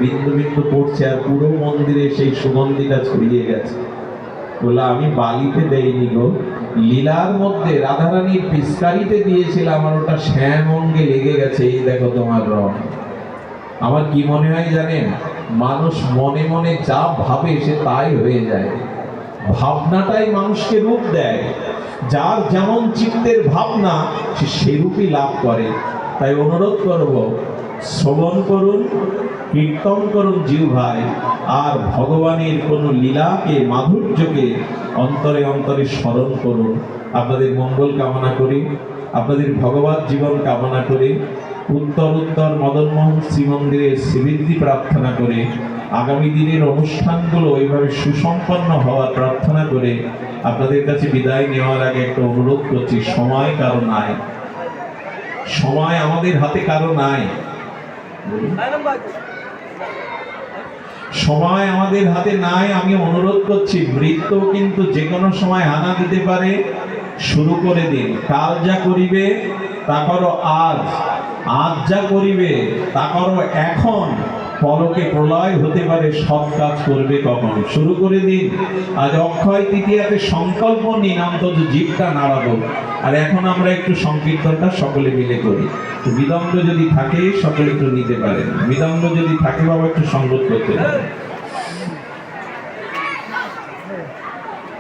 বিন্দু বিন্দু পড়ছে আর পুরো মন্দিরে সেই সুগন্ধিটা ছড়িয়ে গেছে। বলে আমি বালিতে দেইনি গো, লীলার মধ্যে রাধারানীর পিচকারিতে দিয়েছিলাম, আর ওটা শ্যাম অঙ্গে লেগে গেছে, এই দেখো তোমার রং। আমার কি মনে হয় জানেন, মানুষ মনে মনে যা ভাবে সে তাই হয়ে যায়। ভাবনাটাই মানুষকে রূপ দেয়। যার যেমন চিত্তের ভাবনা সে সেরূপই লাভ করে। তাই অনুরোধ করব, শ্রবণ করুন, কীর্তন করুন জিহ্বায়, আর ভগবানের কোন লীলাকে, মাধুর্যকে অন্তরে অন্তরে স্মরণ করুন। আপনাদের মঙ্গল কামনা করি, আপনাদের ভগবত জীবন কামনা করে, উত্তর উত্তর মদনমোহন শ্রীমন্দিরের শ্রীবৃদ্ধি প্রার্থনা করে, আগামী দিনের অনুষ্ঠানগুলো এইভাবে সুসম্পন্ন হওয়ার প্রার্থনা করে আপনাদের কাছে বিদায় নেওয়ার আগে একটা অনুরোধ করছি, সময় কারো নাই, সময় আমাদের হাতে কারো নাই, সময় আমাদের হাতে নাই। আমি অনুরোধ করছি, মৃত্যু কিন্তু যে কোনো সময় হানা দিতে পারে। শুরু করে দিন, কাল যা করিবে তা করো আজ, আজ যা করিবে তা করো এখন। পলকে প্রলয় হতে পারে, সব কাজ করবে কখন। শুরু করে দিন। আজ অক্ষয় তৃতীয়াতে সংকল্প নিন, অন্তত জীবটা নাড়াবো। আর এখন আমরা একটু সংকীর্তনটা সকলে মিলে করি। মৃদঙ্গ যদি থাকে সকলে একটু নিতে পারেন, মৃদঙ্গ যদি থাকে বাবা একটু সঙ্গত করতে পারেন।